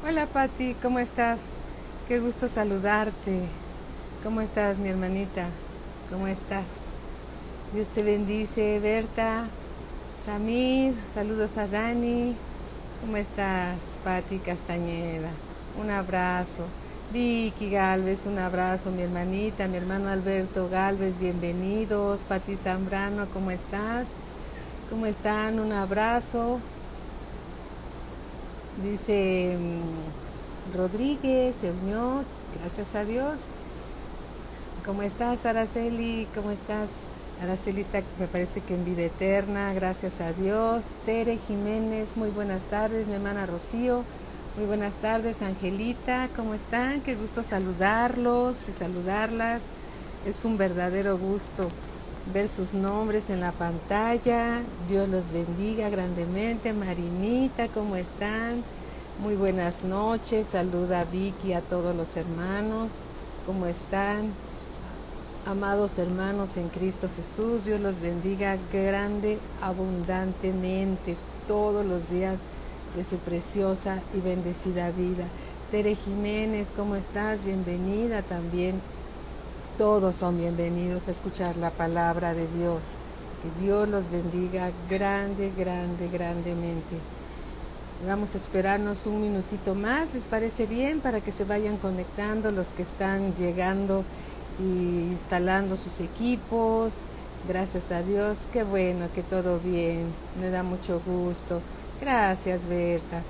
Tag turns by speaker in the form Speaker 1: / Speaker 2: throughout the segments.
Speaker 1: Hola Pati, ¿cómo estás? Qué gusto saludarte. ¿Cómo estás, mi hermanita? ¿Cómo estás? Dios te bendice, Berta, Samir, saludos a Dani. ¿Cómo estás, Pati Castañeda? Un abrazo. Vicky Galvez, un abrazo, mi hermanita, mi hermano Alberto Galvez, bienvenidos. Pati Zambrano, ¿cómo estás? ¿Cómo están? Un abrazo. Dice Rodríguez, se unió, gracias a Dios. ¿Cómo estás, Araceli? ¿Cómo estás? Araceli está, me parece que en vida eterna, gracias a Dios. Tere Jiménez, muy buenas tardes. Mi hermana Rocío, muy buenas tardes. Angelita, ¿cómo están? Qué gusto saludarlos y saludarlas. Es un verdadero gusto ver sus nombres en la pantalla. Dios los bendiga grandemente. Marinita, ¿cómo están? Muy buenas noches. Saluda a Vicky, a todos los hermanos. ¿Cómo están? Amados hermanos en Cristo Jesús, Dios los bendiga grande, abundantemente, todos los días de su preciosa y bendecida vida. Tere Jiménez, ¿cómo estás? Bienvenida también. Todos son bienvenidos a escuchar la palabra de Dios. Que Dios los bendiga grande, grande, grandemente. Vamos a esperarnos un minutito más, ¿les parece bien? Para que se vayan conectando los que están llegando y instalando sus equipos. Gracias a Dios, qué bueno que todo bien, me da mucho gusto. Gracias, Berta.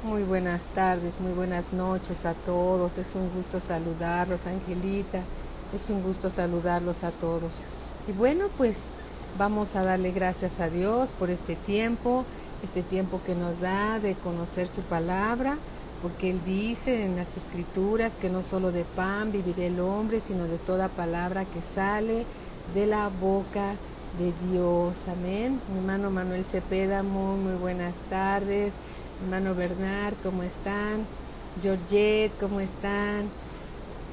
Speaker 1: Muy buenas tardes, muy buenas noches a todos. Es un gusto saludarlos, Angelita. Es un gusto saludarlos a todos. Y bueno, pues vamos a darle gracias a Dios por este tiempo que nos da de conocer su palabra, porque Él dice en las Escrituras que no solo de pan vivirá el hombre, sino de toda palabra que sale de la boca de Dios. Amén. Mi hermano Manuel Cepeda, muy buenas tardes. Mi hermano Bernard, ¿cómo están? Georgette, ¿cómo están?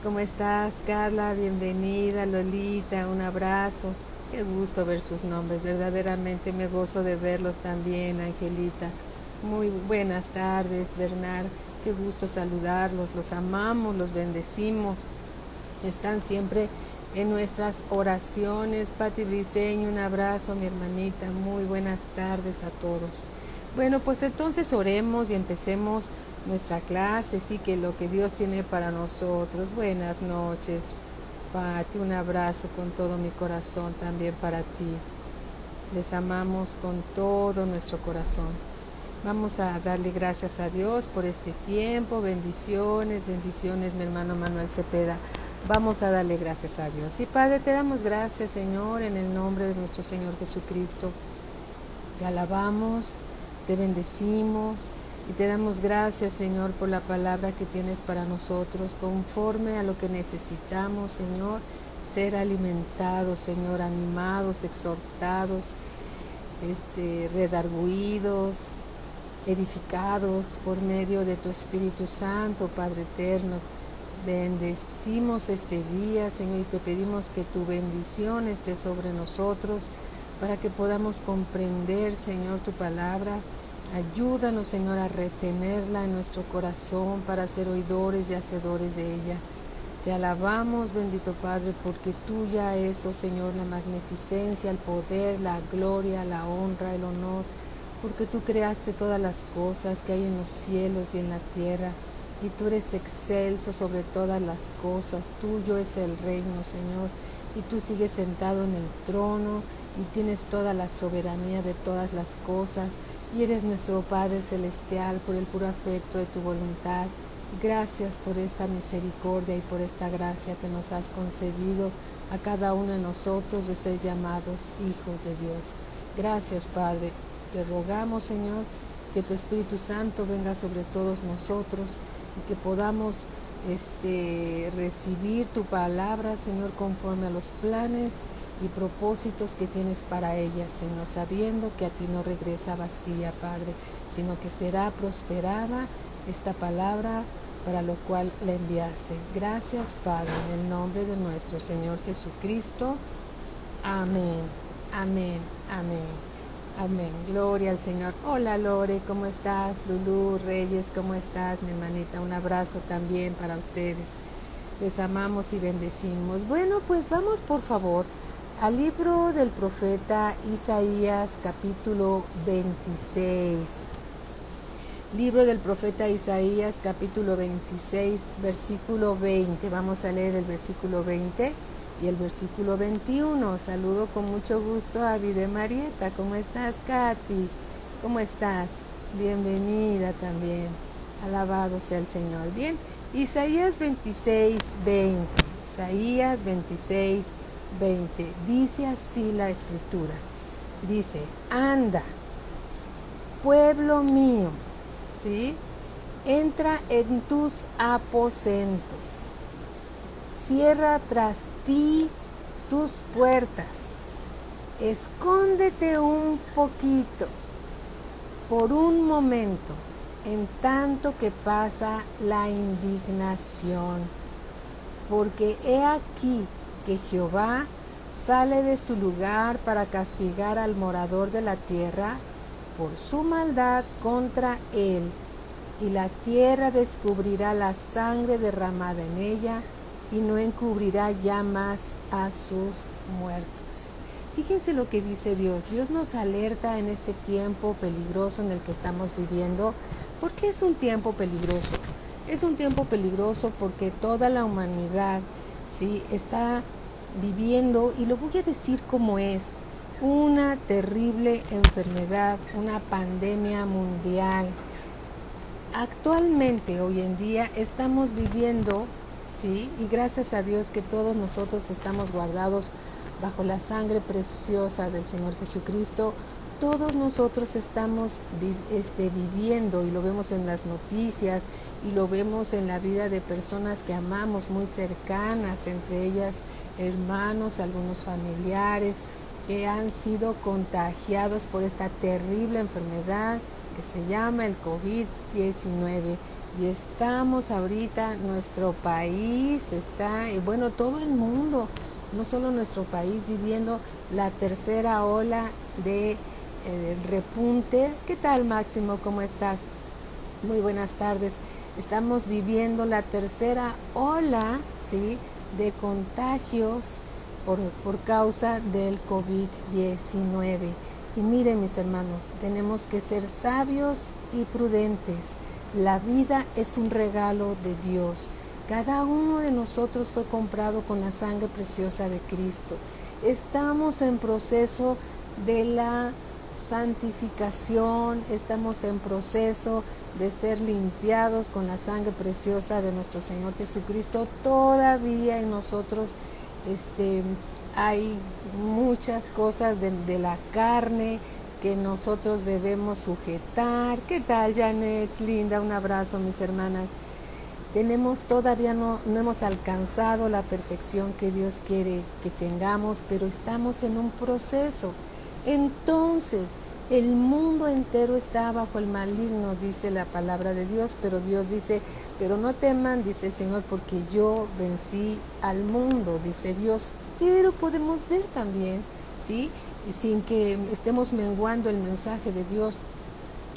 Speaker 1: ¿Cómo estás, Carla? Bienvenida, Lolita, un abrazo. Qué gusto ver sus nombres, verdaderamente me gozo de verlos también, Angelita. Muy buenas tardes, Bernard. Qué gusto saludarlos, los amamos, los bendecimos. Están siempre en nuestras oraciones. Pati Briceño, un abrazo, mi hermanita. Muy buenas tardes a todos. Bueno, pues entonces oremos y empecemos nuestra clase, sí, que lo que Dios tiene para nosotros. Buenas noches, Pati, un abrazo con todo mi corazón también para ti. Les amamos con todo nuestro corazón. Vamos a darle gracias a Dios por este tiempo. Bendiciones, bendiciones, mi hermano Manuel Cepeda. Vamos a darle gracias a Dios. Y Padre, te damos gracias, Señor, en el nombre de nuestro Señor Jesucristo. Te alabamos, te bendecimos y te damos gracias, Señor, por la palabra que tienes para nosotros, conforme a lo que necesitamos, Señor, ser alimentados, Señor, animados, exhortados, redarguidos, edificados por medio de tu Espíritu Santo, Padre eterno. Bendecimos este día, Señor, y te pedimos que tu bendición esté sobre nosotros para que podamos comprender, Señor, tu palabra. Ayúdanos, Señor, a retenerla en nuestro corazón para ser oidores y hacedores de ella. Te alabamos, bendito Padre, porque tuya es, oh Señor, la magnificencia, el poder, la gloria, la honra, el honor, porque tú creaste todas las cosas que hay en los cielos y en la tierra, y tú eres excelso sobre todas las cosas. Tuyo es el reino, Señor, y tú sigues sentado en el trono y tienes toda la soberanía de todas las cosas, y eres nuestro Padre celestial por el puro afecto de tu voluntad. Gracias por esta misericordia y por esta gracia que nos has concedido a cada uno de nosotros de ser llamados hijos de Dios. Gracias, Padre. Te rogamos, Señor, que tu Espíritu Santo venga sobre todos nosotros y que podamos recibir tu palabra, Señor, conforme a los planes y propósitos que tienes para ella, Señor, sabiendo que a ti no regresa vacía, Padre, sino que será prosperada esta palabra para lo cual la enviaste. Gracias, Padre, en el nombre de nuestro Señor Jesucristo. Amén, amén, amén. Amén. Gloria al Señor. Hola Lore, ¿cómo estás? Lulú Reyes, ¿cómo estás, mi hermanita? Un abrazo también para ustedes. Les amamos y bendecimos. Bueno, pues vamos por favor al libro del profeta Isaías, capítulo 26. Libro del profeta Isaías, capítulo 26, versículo 20. Vamos a leer el versículo 20 y el versículo 21. Saludo con mucho gusto a Vide Marieta. ¿Cómo estás, Katy? ¿Cómo estás? Bienvenida también. Alabado sea el Señor. Bien, Isaías 26, 20. Isaías 26, 20. Dice así la escritura. Dice, anda, pueblo mío, ¿sí? Entra en tus aposentos, cierra tras ti tus puertas, escóndete un poquito, por un momento, en tanto que pasa la indignación, porque he aquí que Jehová sale de su lugar para castigar al morador de la tierra por su maldad contra él, y la tierra descubrirá la sangre derramada en ella, y no encubrirá ya más a sus muertos. Fíjense lo que dice Dios. Dios nos alerta en este tiempo peligroso en el que estamos viviendo. ¿Por qué es un tiempo peligroso? Es un tiempo peligroso porque toda la humanidad, ¿sí?, está viviendo, y lo voy a decir como es, una terrible enfermedad, una pandemia mundial. Actualmente, hoy en día, estamos viviendo, ¿sí?, y gracias a Dios que todos nosotros estamos guardados bajo la sangre preciosa del Señor Jesucristo. Todos nosotros estamos viviendo, y lo vemos en las noticias, y lo vemos en la vida de personas que amamos muy cercanas, entre ellas hermanos, algunos familiares, que han sido contagiados por esta terrible enfermedad que se llama el COVID-19. Y estamos ahorita, nuestro país está, y bueno, todo el mundo, no solo nuestro país, viviendo la tercera ola de repunte. ¿Qué tal, Máximo? ¿Cómo estás? Muy buenas tardes. Estamos viviendo la tercera ola, ¿sí?, de contagios por causa del COVID-19. Y miren, mis hermanos, tenemos que ser sabios y prudentes. La vida es un regalo de Dios. Cada uno de nosotros fue comprado con la sangre preciosa de Cristo. Estamos en proceso de la santificación, estamos en proceso de ser limpiados con la sangre preciosa de nuestro Señor Jesucristo. Todavía en nosotros hay muchas cosas de la carne que nosotros debemos sujetar. ¿Qué tal, Janet? Linda, un abrazo, mis hermanas. Todavía no hemos alcanzado la perfección que Dios quiere que tengamos, pero estamos en un proceso. Entonces, el mundo entero está bajo el maligno, dice la palabra de Dios, pero Dios dice, pero no teman, dice el Señor, porque yo vencí al mundo, dice Dios. Pero podemos ver también, ¿sí?, sin que estemos menguando el mensaje de Dios.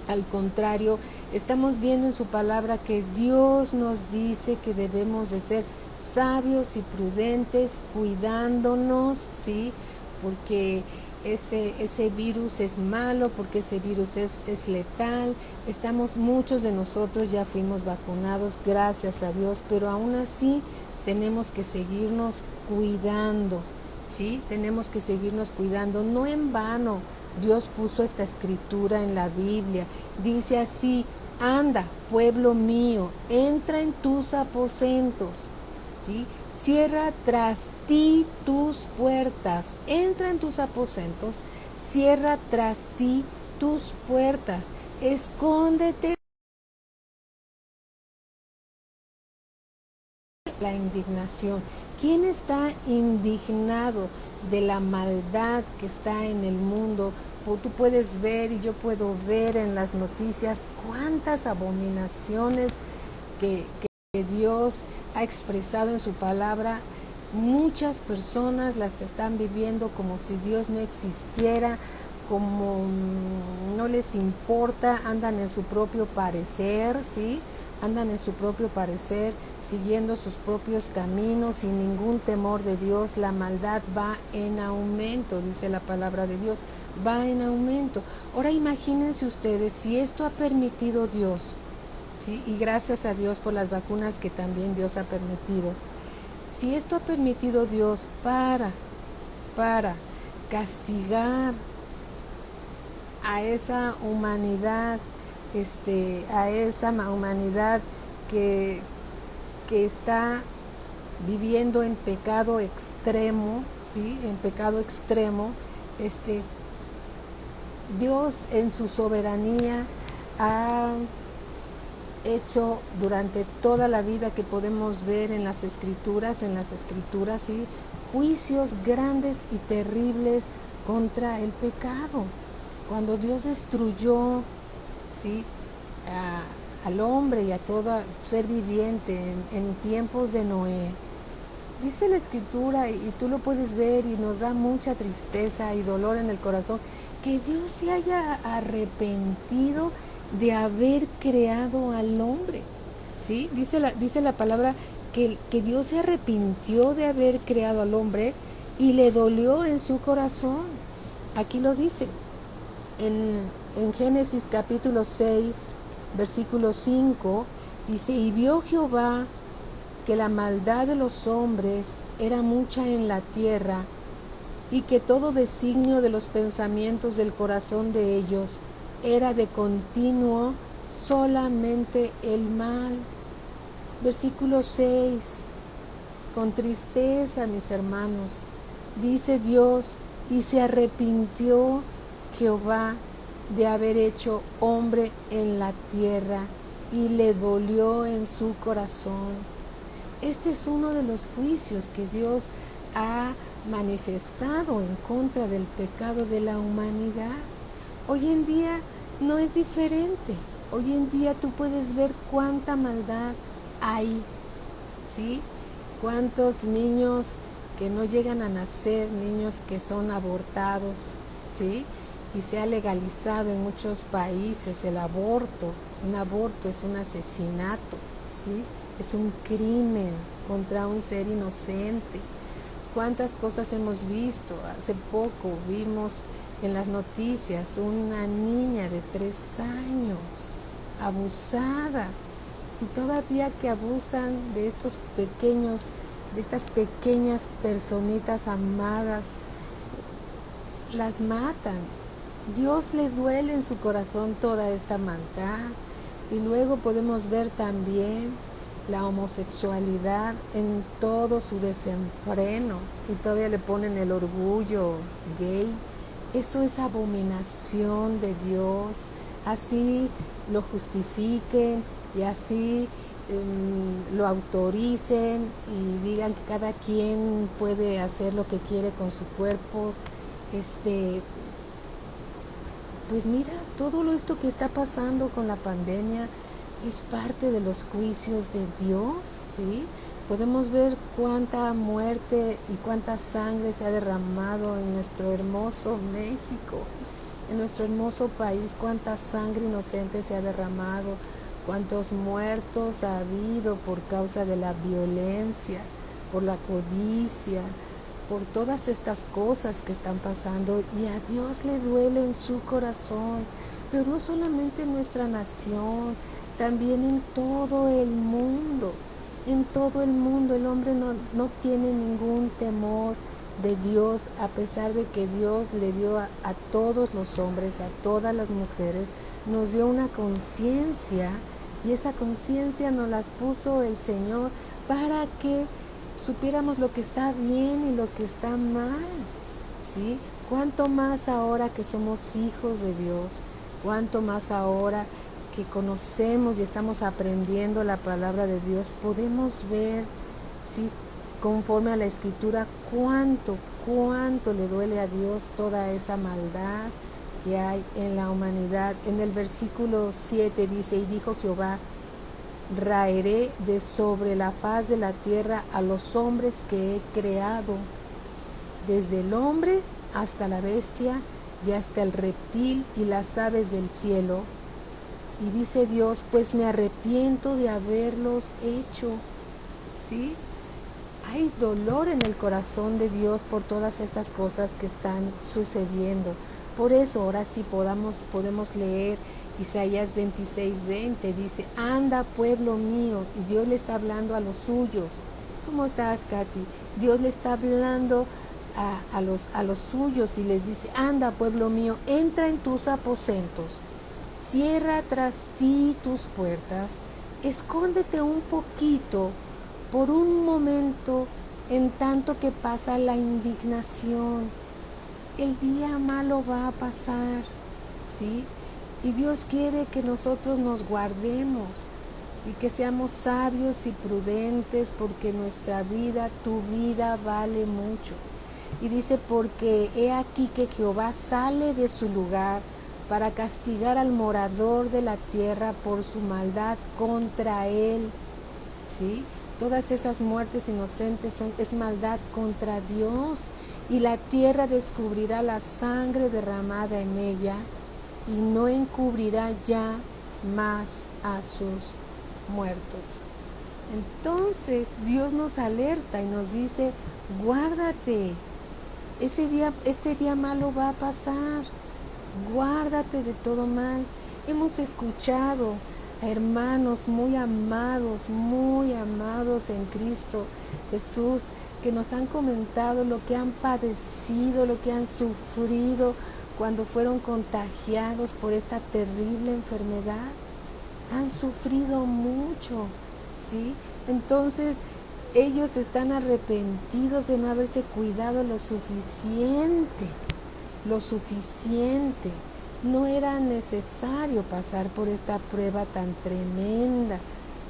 Speaker 1: Al contrario, estamos viendo en su palabra que Dios nos dice que debemos de ser sabios y prudentes, cuidándonos, ¿sí?, porque ese virus es malo, porque ese virus es letal. Muchos de nosotros ya fuimos vacunados, gracias a Dios, pero aún así tenemos que seguirnos cuidando, ¿sí? Tenemos que seguirnos cuidando. No en vano Dios puso esta escritura en la Biblia. Dice así: anda, pueblo mío, entra en tus aposentos, ¿sí? Cierra tras ti tus puertas. Entra en tus aposentos, cierra tras ti tus puertas. Escóndete. La indignación. ¿Quién está indignado de la maldad que está en el mundo? Tú puedes ver, y yo puedo ver en las noticias, cuántas abominaciones que Dios ha expresado en su palabra. Muchas personas las están viviendo como si Dios no existiera, como no les importa, andan en su propio parecer, ¿sí? Andan en su propio parecer, siguiendo sus propios caminos, sin ningún temor de Dios. La maldad va en aumento, dice la palabra de Dios, va en aumento. Ahora imagínense ustedes, si esto ha permitido Dios, ¿sí? Y gracias a Dios por las vacunas que también Dios ha permitido. Si esto ha permitido Dios para castigar a esa humanidad, a esa humanidad que, que está viviendo en pecado extremo, ¿sí? En pecado extremo, Dios en su soberanía ha hecho durante toda la vida que podemos ver en las escrituras, ¿sí? Juicios grandes y terribles contra el pecado. Cuando Dios destruyó, ¿sí? Al hombre y a todo ser viviente en tiempos de Noé, dice la escritura, y tú lo puedes ver y nos da mucha tristeza y dolor en el corazón, que Dios se haya arrepentido de haber creado al hombre, ¿sí? Dice la palabra que Dios se arrepintió de haber creado al hombre y le dolió en su corazón. Aquí lo dice, en Génesis capítulo 6, versículo 5, dice, y vio Jehová que la maldad de los hombres era mucha en la tierra, y que todo designio de los pensamientos del corazón de ellos era de continuo solamente el mal. Versículo 6, con tristeza, mis hermanos, dice Dios, y se arrepintió Jehová de haber hecho hombre en la tierra, y le dolió en su corazón. Este es uno de los juicios que Dios ha manifestado en contra del pecado de la humanidad. Hoy en día no es diferente. Hoy en día tú puedes ver cuánta maldad hay, ¿sí? Cuántos niños que no llegan a nacer, niños que son abortados, ¿sí? Y se ha legalizado en muchos países el aborto. Un aborto es un asesinato, ¿sí? Es un crimen contra un ser inocente. ¿Cuántas cosas hemos visto? Hace poco vimos en las noticias una niña de 3 años abusada, y todavía que abusan de estos pequeños, de estas pequeñas personitas amadas, las matan. Dios le duele en su corazón toda esta maldad. Y luego podemos ver también la homosexualidad en todo su desenfreno, y todavía le ponen el orgullo gay. Eso es abominación de Dios. Así lo justifiquen y así lo autoricen y digan que cada quien puede hacer lo que quiere con su cuerpo. Pues mira, todo esto que está pasando con la pandemia es parte de los juicios de Dios, ¿sí? Podemos ver cuánta muerte y cuánta sangre se ha derramado en nuestro hermoso México, en nuestro hermoso país, cuánta sangre inocente se ha derramado, cuántos muertos ha habido por causa de la violencia, por la codicia, por todas estas cosas que están pasando, y a Dios le duele en su corazón, pero no solamente en nuestra nación, también en todo el mundo. En todo el mundo el hombre no tiene ningún temor de Dios, a pesar de que Dios le dio a todos los hombres, a todas las mujeres, nos dio una conciencia, y esa conciencia nos las puso el Señor para que supiéramos lo que está bien y lo que está mal, ¿sí? Cuánto más ahora que somos hijos de Dios, cuánto más ahora que conocemos y estamos aprendiendo la palabra de Dios, podemos ver, ¿sí?, conforme a la Escritura, cuánto le duele a Dios toda esa maldad que hay en la humanidad. En el versículo 7 dice, y dijo Jehová, raeré de sobre la faz de la tierra a los hombres que he creado, desde el hombre hasta la bestia y hasta el reptil y las aves del cielo. Y dice Dios, pues me arrepiento de haberlos hecho. ¿Sí? Hay dolor en el corazón de Dios por todas estas cosas que están sucediendo. Por eso ahora sí podemos leer Isaías 26:20. Dice, anda pueblo mío. Y Dios le está hablando a los suyos. ¿Cómo estás, Katy? Dios le está hablando a los suyos y les dice, anda pueblo mío, entra en tus aposentos. Cierra tras ti tus puertas. Escóndete un poquito por un momento, en tanto que pasa la indignación. El día malo va a pasar, ¿sí? Y Dios quiere que nosotros nos guardemos, ¿sí? Que seamos sabios y prudentes, porque nuestra vida, tu vida vale mucho. Y dice, porque he aquí que Jehová sale de su lugar para castigar al morador de la tierra por su maldad contra él, ¿sí? Todas esas muertes inocentes es maldad contra Dios, y la tierra descubrirá la sangre derramada en ella y no encubrirá ya más a sus muertos. Entonces Dios nos alerta y nos dice, guárdate, este día malo va a pasar, guárdate de todo mal. Hemos escuchado a hermanos muy amados en Cristo Jesús, que nos han comentado lo que han padecido, lo que han sufrido cuando fueron contagiados por esta terrible enfermedad. Han sufrido mucho, ¿sí? Entonces, ellos están arrepentidos de no haberse cuidado lo suficiente. No era necesario pasar por esta prueba tan tremenda,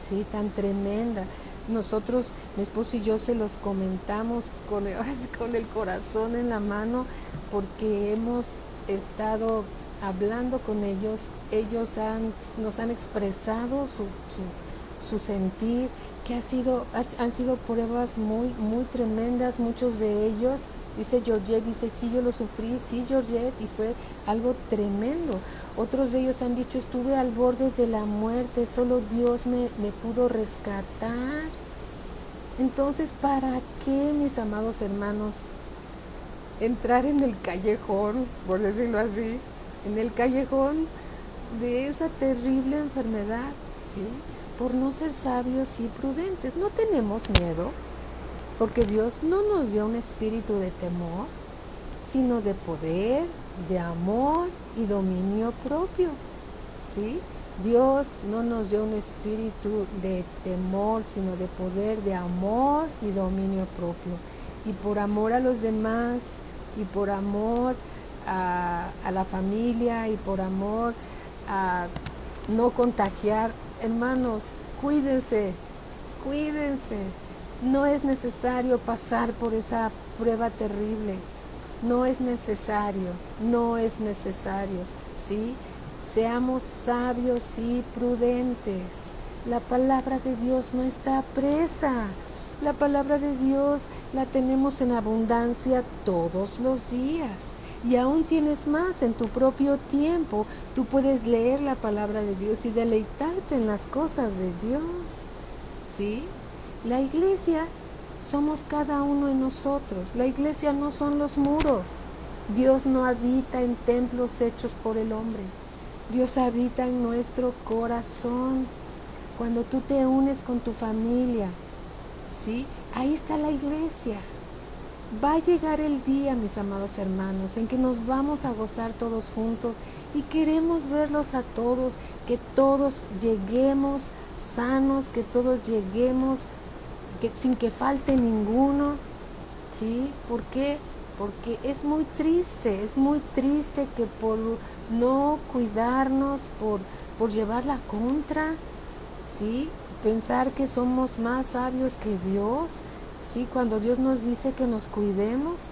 Speaker 1: ¿sí? Tan tremenda. Nosotros, mi esposo y yo, se los comentamos con el corazón en la mano, porque hemos estado hablando con ellos. Ellos nos han expresado su sentir, que han sido pruebas muy tremendas. Muchos de ellos, dice Georgette, dice, sí, yo lo sufrí, sí, Georgette, y fue algo tremendo. Otros de ellos han dicho, estuve al borde de la muerte, solo Dios me pudo rescatar. Entonces, ¿para qué, mis amados hermanos, entrar en el callejón, por decirlo así, en el callejón de esa terrible enfermedad, ¿sí? Por no ser sabios y prudentes? No tenemos miedo, porque Dios no nos dio un espíritu de temor, sino de poder, de amor y dominio propio, ¿sí? Dios no nos dio un espíritu de temor, sino de poder, de amor y dominio propio. Y por amor a los demás, y por amor a la familia, y por amor a no contagiar, hermanos, cuídense. No es necesario pasar por esa prueba terrible. No es necesario, ¿sí? Seamos sabios y prudentes. La palabra de Dios no está presa. La palabra de Dios la tenemos en abundancia todos los días. Y aún tienes más en tu propio tiempo. Tú puedes leer la palabra de Dios y deleitarte en las cosas de Dios, ¿sí? La iglesia somos cada uno de nosotros. La iglesia no son los muros. Dios no habita en templos hechos por el hombre. Dios habita en nuestro corazón. Cuando tú te unes con tu familia, ¿sí? Ahí está la iglesia. Va a llegar el día, mis amados hermanos, en que nos vamos a gozar todos juntos, y queremos verlos a todos, que todos lleguemos sanos, que todos lleguemos sin que falte ninguno, ¿sí? ¿Por qué? Porque es muy triste que por no cuidarnos, por llevar la contra, ¿sí? Pensar que somos más sabios que Dios, ¿sí? Cuando Dios nos dice que nos cuidemos,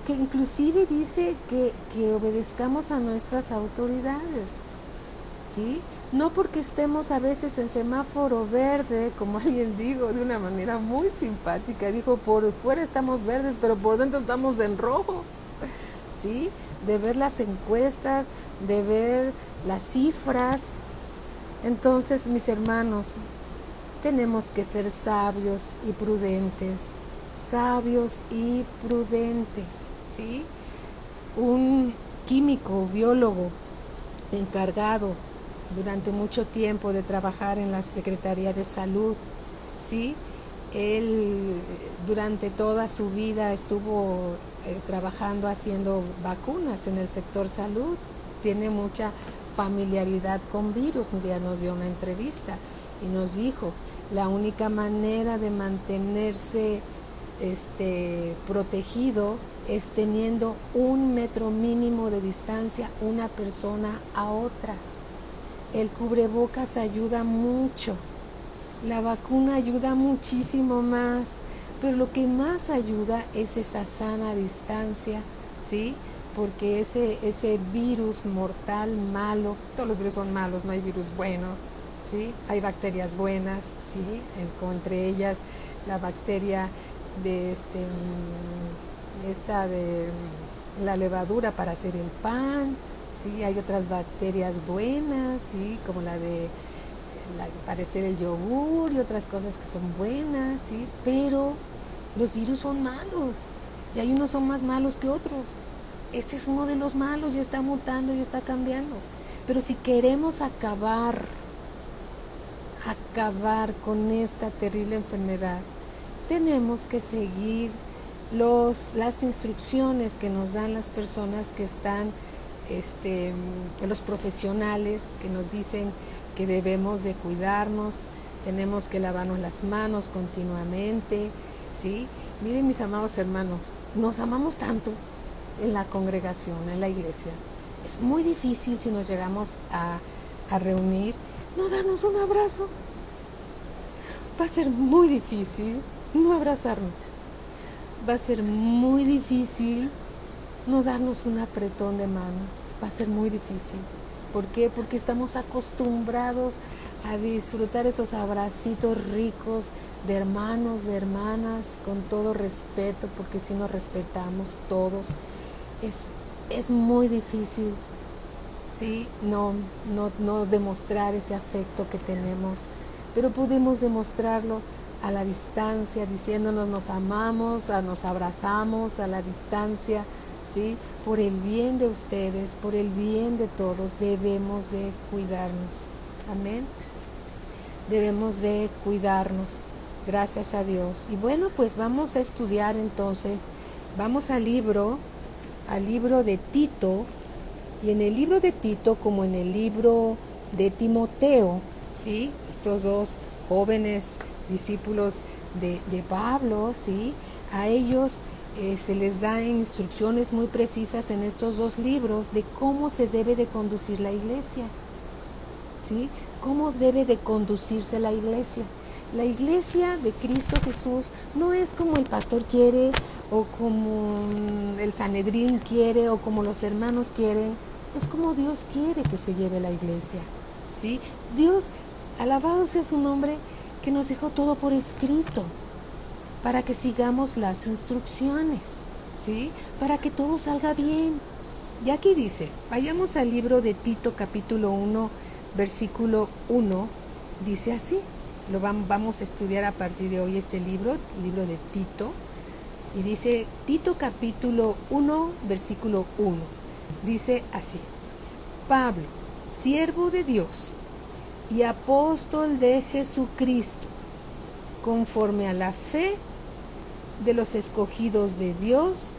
Speaker 1: que inclusive dice que obedezcamos a nuestras autoridades, ¿sí? No porque estemos a veces en semáforo verde, como alguien dijo de una manera muy simpática, dijo, por fuera estamos verdes, pero por dentro estamos en rojo, ¿sí? De ver las encuestas, de ver las cifras. Entonces, mis hermanos, tenemos que ser sabios y prudentes, ¿sí? Un químico, biólogo, encargado durante mucho tiempo de trabajar en la Secretaría de Salud, ¿sí? Él durante toda su vida estuvo trabajando haciendo vacunas en el sector salud, tiene mucha familiaridad con virus. Un día nos dio una entrevista y nos dijo, la única manera de mantenerse protegido es teniendo 1 metro mínimo de distancia una persona a otra. El cubrebocas ayuda mucho, la vacuna ayuda muchísimo más, pero lo que más ayuda es esa sana distancia, ¿sí? Porque ese virus mortal malo, todos los virus son malos, no hay virus bueno, ¿sí? Hay bacterias buenas, ¿sí? Entre ellas la bacteria de de la levadura para hacer el pan, ¿sí? Hay otras bacterias buenas, ¿sí? Como para hacer el yogur y otras cosas que son buenas, ¿sí? Pero los virus son malos y hay unos son más malos que otros. Este es uno de los malos, ya está mutando, ya está cambiando. Pero si queremos acabar con esta terrible enfermedad, tenemos que seguir las instrucciones que nos dan las personas que están, los profesionales que nos dicen que debemos de cuidarnos, tenemos que lavarnos las manos continuamente, ¿sí? Miren, mis amados hermanos, nos amamos tanto en la congregación, en la iglesia. Es muy difícil si nos llegamos a reunir, no darnos un abrazo. Va a ser muy difícil no abrazarnos. Va a ser muy difícil no darnos un apretón de manos. Va a ser muy difícil. ¿Por qué? Porque estamos acostumbrados a disfrutar esos abracitos ricos de hermanos, de hermanas, con todo respeto, porque si nos respetamos todos, es muy difícil, ¿sí? No demostrar ese afecto que tenemos, pero podemos demostrarlo a la distancia, diciéndonos nos amamos, nos abrazamos a la distancia, ¿sí? Por el bien de ustedes, por el bien de todos, debemos de cuidarnos. Amén. Debemos de cuidarnos. Gracias a Dios. Y bueno, pues vamos a estudiar entonces. Vamos al libro de Tito. Y en el libro de Tito, como en el libro de Timoteo, ¿sí? Estos dos jóvenes discípulos de Pablo, ¿sí? A ellos se les da instrucciones muy precisas en estos dos libros de cómo se debe de conducir la iglesia, ¿sí? ¿Cómo debe de conducirse la iglesia? La iglesia de Cristo Jesús no es como el pastor quiere, o como el Sanedrín quiere, o como los hermanos quieren. Es como Dios quiere que se lleve la iglesia, ¿sí? Dios, alabado sea su nombre, que nos dejó todo por escrito, para que sigamos las instrucciones, ¿sí? Para que todo salga bien. Y aquí dice, vayamos al libro de Tito capítulo 1, versículo 1, dice así, vamos a estudiar a partir de hoy este libro, el libro de Tito, y dice Tito capítulo 1, versículo 1, dice así, Pablo, siervo de Dios y apóstol de Jesucristo, conforme a la fe de los escogidos de Dios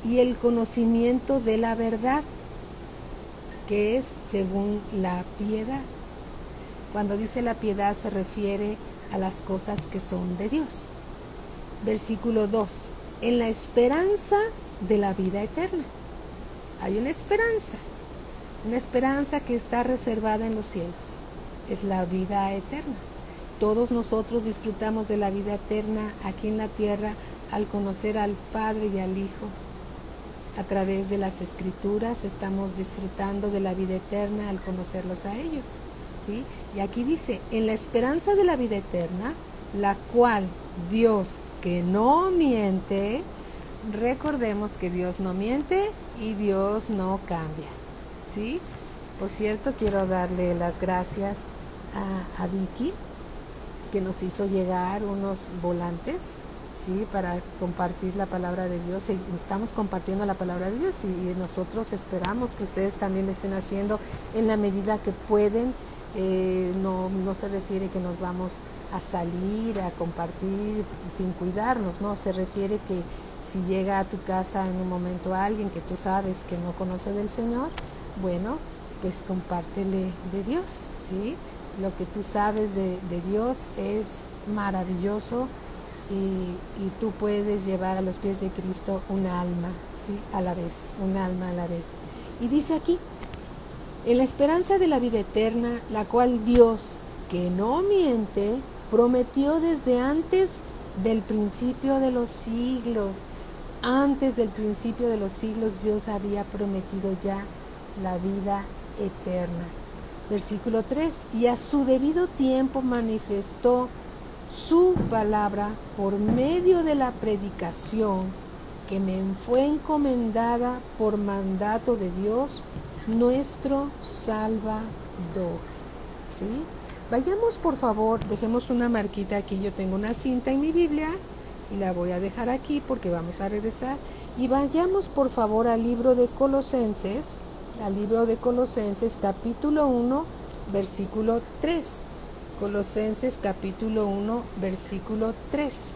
Speaker 1: y el conocimiento de la verdad, que es según la piedad. Cuando dice la piedad se refiere a las cosas que son de Dios. Versículo 2, en la esperanza de la vida eterna. Hay una esperanza que está reservada en los cielos, es la vida eterna. Todos nosotros disfrutamos de la vida eterna aquí en la tierra al conocer al Padre y al Hijo. A través de las Escrituras estamos disfrutando de la vida eterna al conocerlos a ellos, ¿sí? Y aquí dice, en la esperanza de la vida eterna, la cual Dios, que no miente, recordemos que Dios no miente y Dios no cambia, ¿sí? Por cierto, quiero darle las gracias a Vicky, que nos hizo llegar unos volantes, ¿sí? Para compartir la palabra de Dios. Y estamos compartiendo la palabra de Dios y nosotros esperamos que ustedes también lo estén haciendo en la medida que pueden. No se refiere que nos vamos a salir a compartir sin cuidarnos, no, se refiere que si llega a tu casa en un momento alguien que tú sabes que no conoce del Señor, bueno, pues compártele de Dios, ¿sí? Lo que tú sabes de Dios es maravilloso y tú puedes llevar a los pies de Cristo un alma, ¿sí? A la vez, un alma a la vez. Y dice aquí, en la esperanza de la vida eterna, la cual Dios, que no miente, prometió desde antes del principio de los siglos. Antes del principio de los siglos, Dios había prometido ya la vida eterna. Versículo 3, y a su debido tiempo manifestó su palabra por medio de la predicación que me fue encomendada por mandato de Dios, nuestro Salvador. ¿Sí? Vayamos por favor, dejemos una marquita aquí, yo tengo una cinta en mi Biblia y la voy a dejar aquí porque vamos a regresar. Y vayamos por favor al libro de Colosenses, capítulo 1, versículo 3. Colosenses capítulo 1, versículo 3.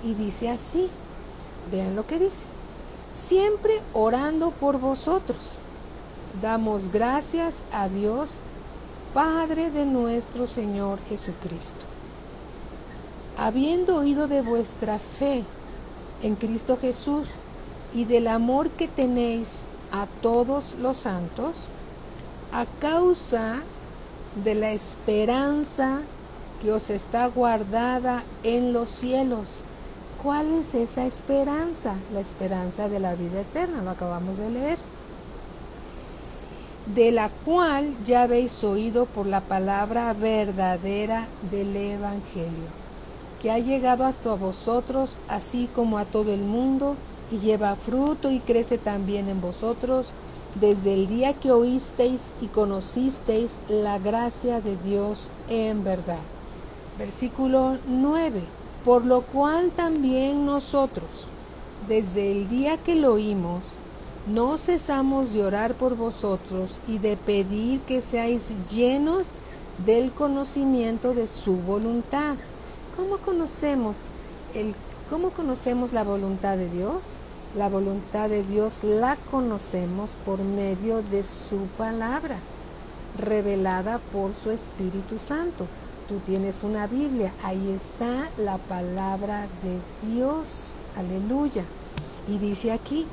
Speaker 1: Y dice así, vean lo que dice. Siempre orando por vosotros, damos gracias a Dios, Padre de nuestro Señor Jesucristo. Habiendo oído de vuestra fe en Cristo Jesús y del amor que tenéis a todos los santos, a causa de la esperanza que os está guardada en los cielos. ¿Cuál es esa esperanza? La esperanza de la vida eterna, lo acabamos de leer. De la cual ya habéis oído por la palabra verdadera del Evangelio, que ha llegado hasta vosotros, así como a todo el mundo, y lleva fruto y crece también en vosotros, desde el día que oísteis y conocisteis la gracia de Dios en verdad. Versículo 9. Por lo cual también nosotros, desde el día que lo oímos, no cesamos de orar por vosotros y de pedir que seáis llenos del conocimiento de su voluntad. ¿Cómo conocemos la voluntad de Dios? La voluntad de Dios la conocemos por medio de su palabra, revelada por su Espíritu Santo. Tú tienes una Biblia, ahí está la palabra de Dios. Aleluya. Y dice aquí,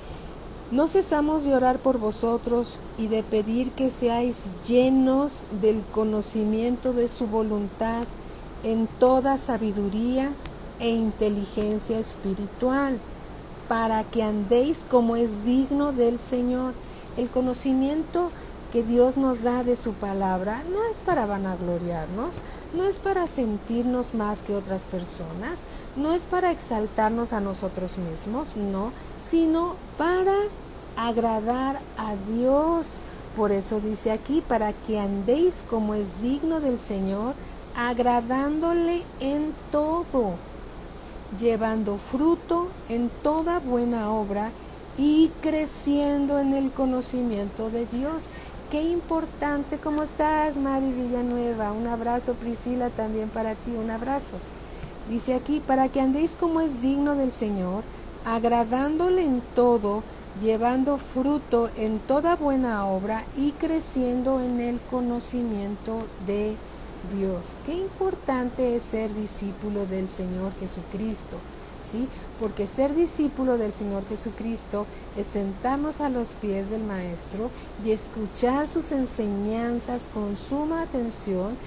Speaker 1: no cesamos de orar por vosotros y de pedir que seáis llenos del conocimiento de su voluntad en toda sabiduría e inteligencia espiritual, para que andéis como es digno del Señor. El conocimiento que Dios nos da de su palabra no es para vanagloriarnos, no es para sentirnos más que otras personas, no es para exaltarnos a nosotros mismos, no, sino para agradar a Dios. Por eso dice aquí, para que andéis como es digno del Señor, agradándole en todo, llevando fruto en toda buena obra y creciendo en el conocimiento de Dios. Qué importante. ¿Cómo estás, Mari Villanueva? Un abrazo. Priscila, también para ti, un abrazo. Dice aquí, para que andéis como es digno del Señor, agradándole en todo, llevando fruto en toda buena obra y creciendo en el conocimiento de Dios. Qué importante es ser discípulo del Señor Jesucristo, ¿sí? Porque ser discípulo del Señor Jesucristo es sentarnos a los pies del Maestro y escuchar sus enseñanzas con suma atención,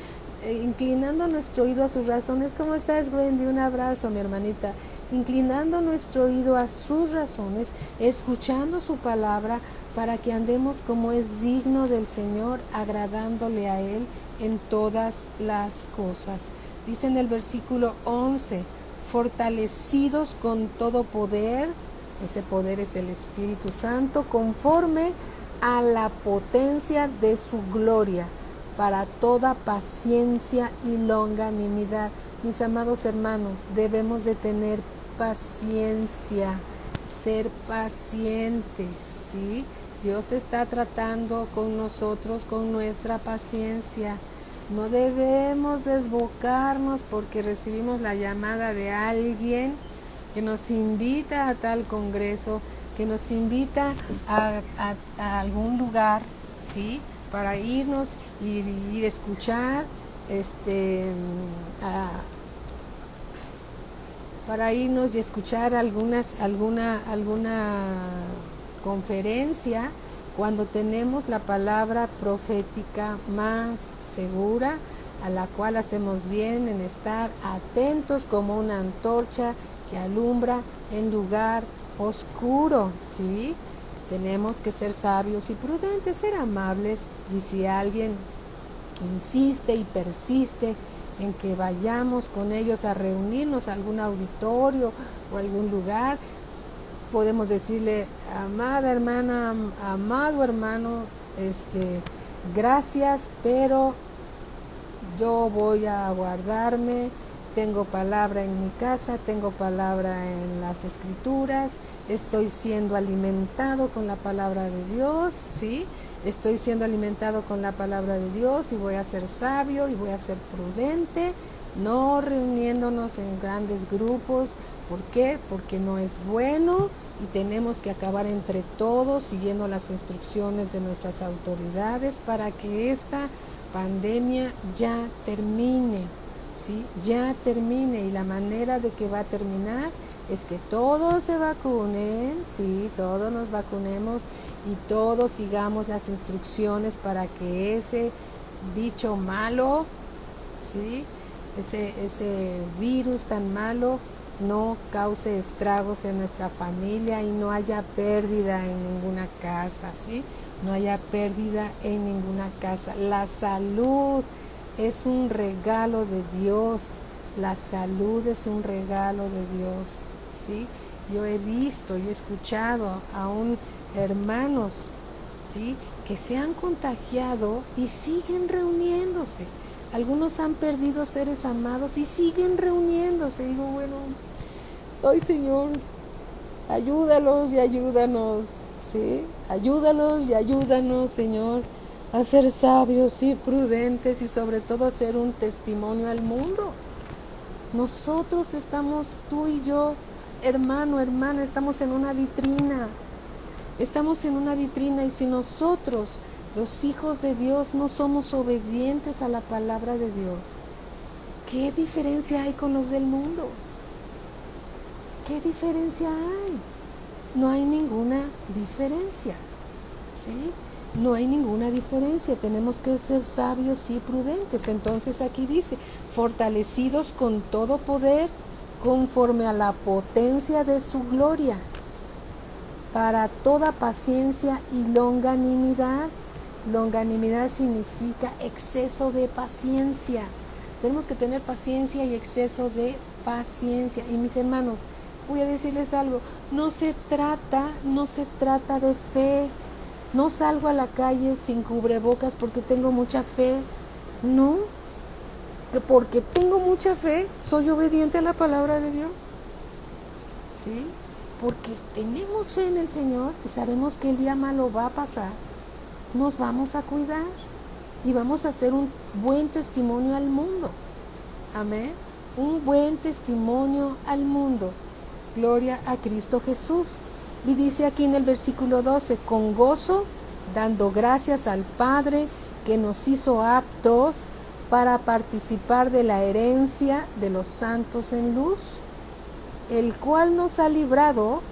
Speaker 1: inclinando nuestro oído a sus razones. ¿Cómo estás, Wendy? Un abrazo, mi hermanita. Inclinando nuestro oído a sus razones, escuchando su palabra, para que andemos como es digno del Señor, agradándole a Él en todas las cosas. Dice en el versículo 11, fortalecidos con todo poder Ese poder es el Espíritu Santo conforme a la potencia de su gloria, para toda paciencia y longanimidad. Mis amados hermanos, debemos de tener paciencia, ser pacientes, ¿sí? Dios está tratando con nosotros con nuestra paciencia. No debemos desbocarnos porque recibimos la llamada de alguien que nos invita a tal congreso, que nos invita a algún lugar, ¿sí? Para irnos y ir a escuchar, para irnos y escuchar alguna conferencia, cuando tenemos la palabra profética más segura, a la cual hacemos bien en estar atentos como una antorcha que alumbra en lugar oscuro, ¿sí? Tenemos que ser sabios y prudentes, ser amables, y si alguien insiste y persiste en que vayamos con ellos a reunirnos a algún auditorio o algún lugar, podemos decirle: amada hermana, amado hermano, gracias, pero yo voy a guardarme. Tengo palabra en mi casa, tengo palabra en las escrituras, estoy siendo alimentado con la palabra de Dios, ¿sí? Estoy siendo alimentado con la palabra de Dios y voy a ser sabio y voy a ser prudente, no reuniéndonos en grandes grupos. ¿Por qué? Porque no es bueno y tenemos que acabar entre todos siguiendo las instrucciones de nuestras autoridades para que esta pandemia ya termine, ¿sí? Ya termine, y la manera de que va a terminar es que todos se vacunen, ¿sí? Todos nos vacunemos y todos sigamos las instrucciones para que ese bicho malo, ¿sí? Ese virus tan malo no cause estragos en nuestra familia y no haya pérdida en ninguna casa, ¿sí? No haya pérdida en ninguna casa. La salud es un regalo de Dios. La salud es un regalo de Dios, ¿sí? Yo he visto y he escuchado aún hermanos, ¿sí?, que se han contagiado y siguen reuniéndose. Algunos han perdido seres amados y siguen reuniéndose. Digo, bueno, ay Señor, ayúdalos y ayúdanos, ¿sí? Ayúdalos y ayúdanos, Señor, a ser sabios y prudentes y sobre todo a ser un testimonio al mundo. Nosotros estamos, tú y yo, hermano, hermana, estamos en una vitrina. Estamos en una vitrina y si nosotros, los hijos de Dios, no somos obedientes a la palabra de Dios, ¿qué diferencia hay con los del mundo? ¿Qué diferencia hay? No hay ninguna diferencia, ¿sí? No hay ninguna diferencia. Tenemos que ser sabios y prudentes. Entonces aquí dice, fortalecidos con todo poder, conforme a la potencia de su gloria, para toda paciencia y longanimidad. Longanimidad significa exceso de paciencia. Tenemos que tener paciencia y exceso de paciencia. Y mis hermanos, voy a decirles algo, no se trata de fe. No salgo a la calle sin cubrebocas porque tengo mucha fe. No, que porque tengo mucha fe soy obediente a la palabra de Dios, ¿sí? Porque tenemos fe en el Señor y sabemos que el día malo va a pasar, nos vamos a cuidar y vamos a hacer un buen testimonio al mundo. Amén. Un buen testimonio al mundo. Gloria a Cristo Jesús. Y dice aquí en el versículo 12, con gozo, dando gracias al Padre que nos hizo aptos para participar de la herencia de los santos en luz, el cual nos ha librado,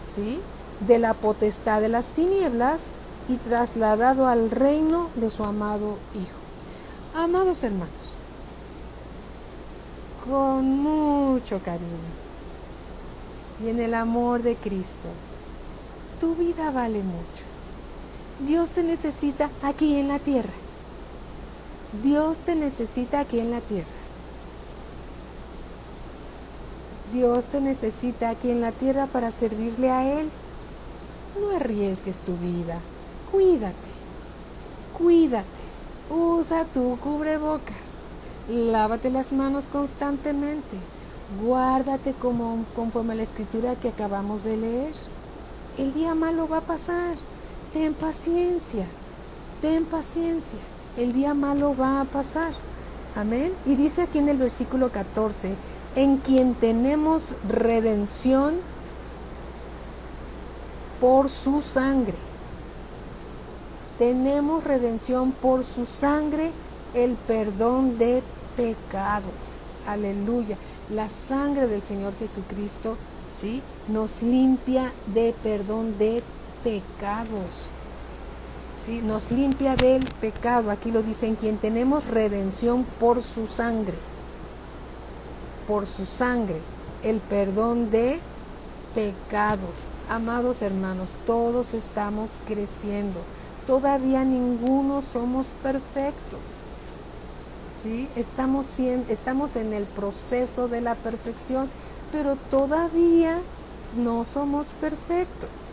Speaker 1: ¿sí?, de la potestad de las tinieblas y trasladado al reino de su amado Hijo. Amados hermanos, con mucho cariño y en el amor de Cristo, tu vida vale mucho. Dios te necesita aquí en la tierra. Dios te necesita aquí en la tierra. Dios te necesita aquí en la tierra para servirle a Él. No arriesgues tu vida. Cuídate. Cuídate. Usa tu cubrebocas. Lávate las manos constantemente. Guárdate conforme a la escritura que acabamos de leer. El día malo va a pasar. Ten paciencia. Ten paciencia. El día malo va a pasar. Amén. Y dice aquí en el versículo 14, en quien tenemos redención por su sangre. Tenemos redención por su sangre, el perdón de pecados. Aleluya. La sangre del Señor Jesucristo, ¿sí?, nos limpia de perdón de pecados. ¿Sí? Nos limpia del pecado. Aquí lo dice, en quien tenemos redención por su sangre. Por su sangre, el perdón de pecados. Amados hermanos, todos estamos creciendo. Todavía ninguno somos perfectos. ¿Sí? Estamos en el proceso de la perfección, pero todavía no somos perfectos.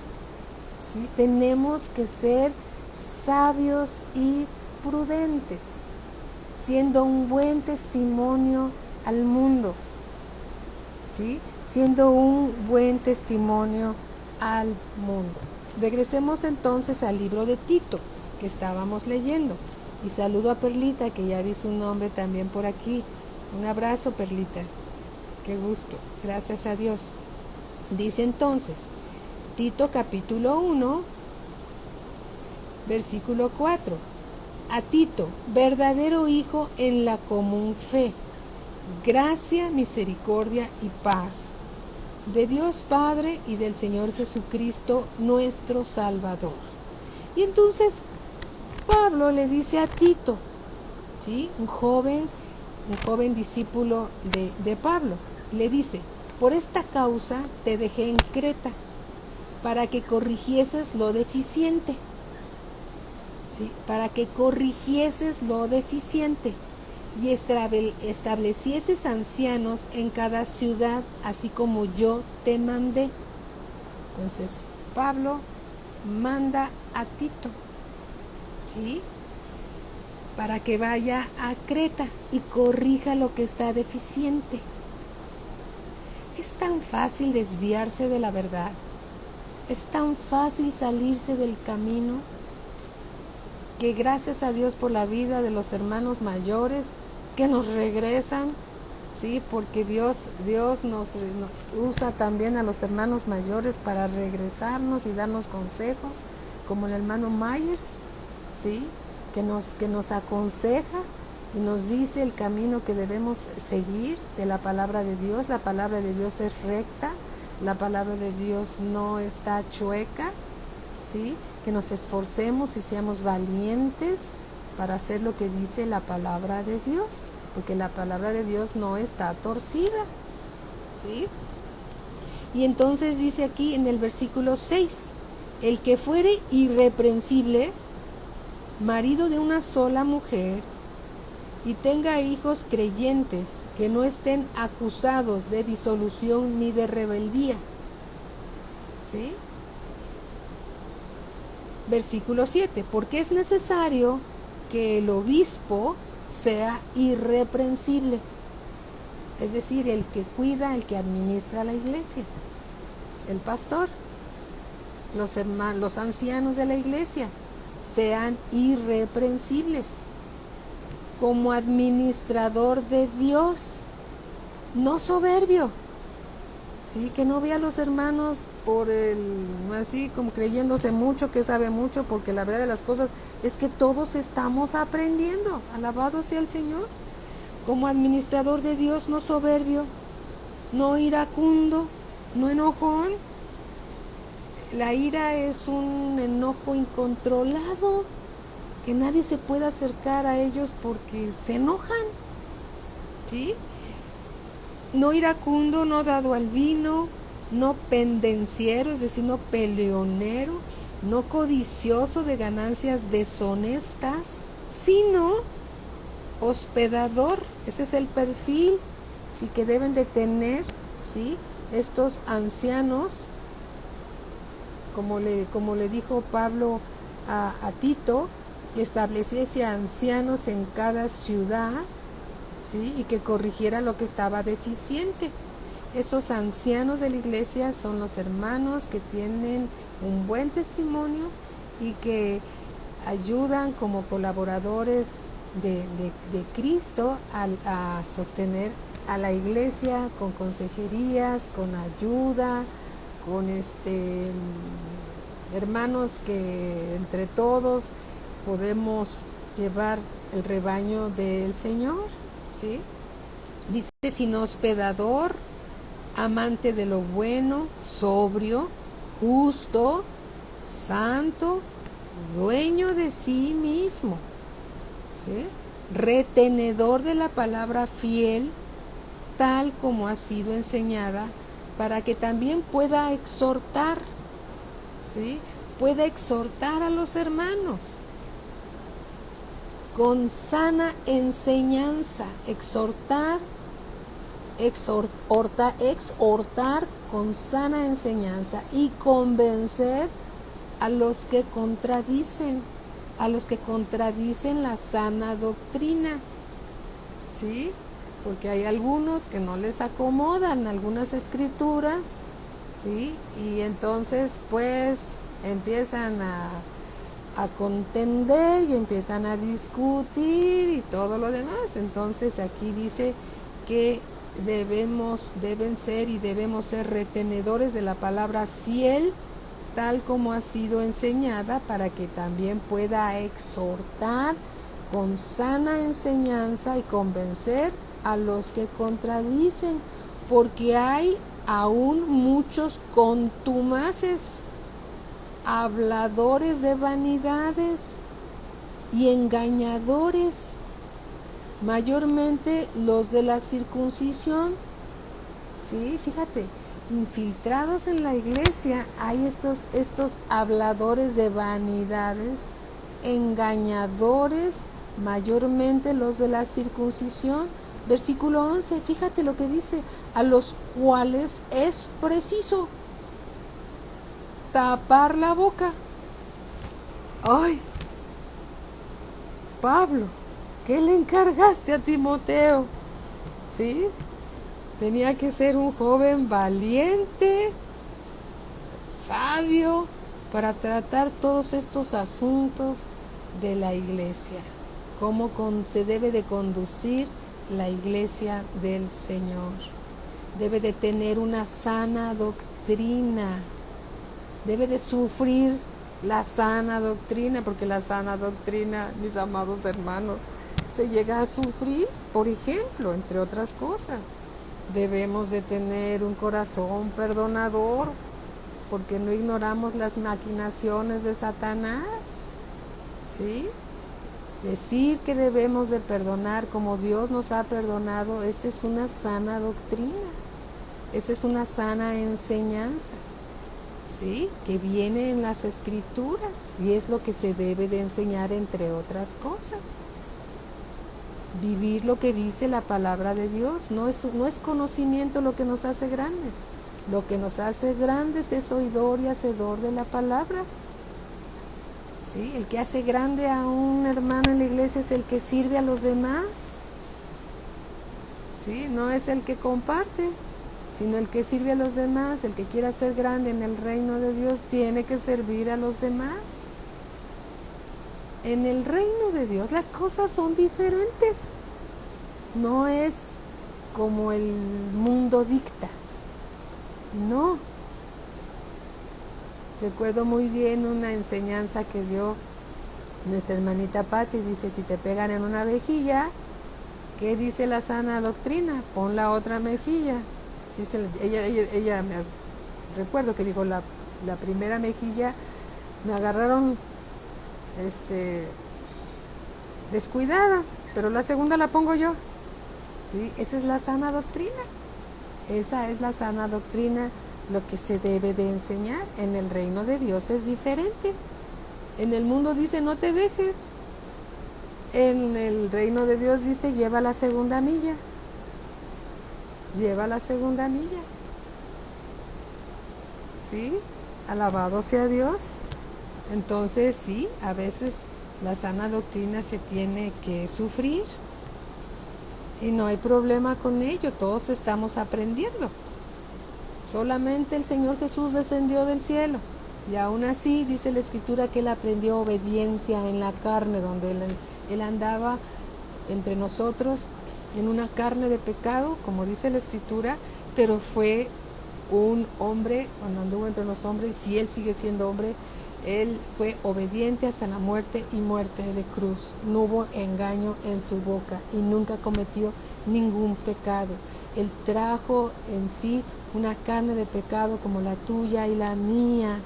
Speaker 1: ¿Sí? Tenemos que ser sabios y prudentes, siendo un buen testimonio al mundo, ¿sí? Siendo un buen testimonio al mundo. Regresemos entonces al libro de Tito que estábamos leyendo, y saludo a Perlita, que ya vi su nombre también por aquí. Un abrazo, Perlita, qué gusto, gracias a Dios. Dice entonces Tito capítulo 1 versículo 4. A Tito, verdadero hijo en la común fe, gracia, misericordia y paz, de Dios Padre y del Señor Jesucristo, nuestro Salvador. Y entonces Pablo le dice a Tito, ¿sí?, un joven discípulo de Pablo, le dice, por esta causa te dejé en Creta, para que corrigieses lo deficiente. ¿Sí? Para que corrigieses lo deficiente y establecieses ancianos en cada ciudad, así como yo te mandé. Entonces, Pablo manda a Tito, ¿sí?, para que vaya a Creta y corrija lo que está deficiente. Es tan fácil desviarse de la verdad. Es tan fácil salirse del camino, que gracias a Dios por la vida de los hermanos mayores que nos regresan, ¿sí?, porque Dios nos usa también a los hermanos mayores para regresarnos y darnos consejos, como el hermano Myers, ¿sí?, que nos aconseja y nos dice el camino que debemos seguir de la palabra de Dios. La palabra de Dios es recta, la palabra de Dios no está chueca, ¿sí?, que nos esforcemos y seamos valientes para hacer lo que dice la palabra de Dios, porque la palabra de Dios no está torcida, ¿sí? Y entonces dice aquí en el versículo 6, el que fuere irreprensible, marido de una sola mujer, y tenga hijos creyentes, que no estén acusados de disolución ni de rebeldía, ¿sí? Versículo 7, porque es necesario que el obispo sea irreprensible, es decir, el que cuida, el que administra la iglesia, el pastor, los ancianos de la iglesia, sean irreprensibles, como administrador de Dios, no soberbio, ¿sí?, que no vea a los hermanos así como creyéndose mucho, que sabe mucho, porque la verdad de las cosas es que todos estamos aprendiendo. Alabado sea el Señor. Como administrador de Dios, no soberbio, no iracundo, no enojón. La ira es un enojo incontrolado, que nadie se puede acercar a ellos porque se enojan, ¿sí? No iracundo, no dado al vino, no pendenciero, es decir, no peleonero, no codicioso de ganancias deshonestas, sino hospedador. Ese es el perfil, sí, que deben de tener ¿sí? Estos ancianos, como le dijo Pablo a Tito, que estableciese ancianos en cada ciudad, ¿sí? Y que corrigiera lo que estaba deficiente. Esos ancianos de la iglesia son los hermanos que tienen un buen testimonio y que ayudan como colaboradores de Cristo a sostener a la iglesia con consejerías, con ayuda, con hermanos que entre todos podemos llevar el rebaño del Señor, ¿sí? Dice, sin hospedador, amante de lo bueno, sobrio, justo, santo, dueño de sí mismo, ¿sí? Retenedor de la palabra fiel, tal como ha sido enseñada, para que también pueda exhortar, ¿sí? Pueda exhortar a los hermanos con sana enseñanza, exhortar con sana enseñanza y convencer a los que contradicen la sana doctrina, ¿sí? Porque hay algunos que no les acomodan algunas escrituras, ¿sí? Y entonces pues empiezan a contender y empiezan a discutir y todo lo demás. Entonces aquí dice que debemos ser retenedores de la palabra fiel, tal como ha sido enseñada, para que también pueda exhortar con sana enseñanza y convencer a los que contradicen, porque hay aún muchos contumaces, habladores de vanidades y engañadores, mayormente los de la circuncisión, ¿sí? Fíjate, infiltrados en la iglesia hay estos habladores de vanidades, engañadores, mayormente los de la circuncisión. Versículo 11, fíjate lo que dice, a los cuales es preciso tapar la boca. Ay, Pablo, ¿qué le encargaste a Timoteo? ¿Sí? Tenía que ser un joven valiente, sabio, para tratar todos estos asuntos de la iglesia. Cómo se debe de conducir la iglesia del Señor. Debe de tener una sana doctrina. Debe de sufrir la sana doctrina, porque la sana doctrina, mis amados hermanos, se llega a sufrir, por ejemplo, entre otras cosas. Debemos de tener un corazón perdonador, porque no ignoramos las maquinaciones de Satanás, ¿sí? Decir que debemos de perdonar como Dios nos ha perdonado, esa es una sana doctrina, esa es una sana enseñanza, ¿sí? Que viene en las Escrituras y es lo que se debe de enseñar, entre otras cosas. Vivir lo que dice la palabra de Dios, no es conocimiento lo que nos hace grandes. Lo que nos hace grandes es oidor y hacedor de la palabra. ¿Sí? El que hace grande a un hermano en la iglesia es el que sirve a los demás. ¿Sí? No es el que comparte, sino el que sirve a los demás. El que quiera ser grande en el reino de Dios tiene que servir a los demás. En el reino de Dios las cosas son diferentes. No es como el mundo dicta. No. Recuerdo muy bien una enseñanza que dio nuestra hermanita Patti. Dice, si te pegan en una mejilla, ¿qué dice la sana doctrina? Pon la otra mejilla. Sí, ella me recuerdo que dijo, la primera mejilla me agarraron descuidada, pero la segunda la pongo yo. ¿Sí? Esa es la sana doctrina. Esa es la sana doctrina, lo que se debe de enseñar. En el reino de Dios es diferente. En el mundo dice no te dejes. En el reino de Dios dice lleva la segunda milla. lleva la segunda milla. ¿Sí? Alabado sea Dios. Entonces, sí, a veces la sana doctrina se tiene que sufrir y no hay problema con ello, todos estamos aprendiendo. Solamente el Señor Jesús descendió del cielo y aún así dice la Escritura que Él aprendió obediencia en la carne, donde él andaba entre nosotros en una carne de pecado, como dice la Escritura, pero fue un hombre, cuando anduvo entre los hombres, si Él sigue siendo hombre, Él fue obediente hasta la muerte y muerte de cruz. No hubo engaño en su boca y nunca cometió ningún pecado. Él trajo en sí una carne de pecado como la tuya y la mía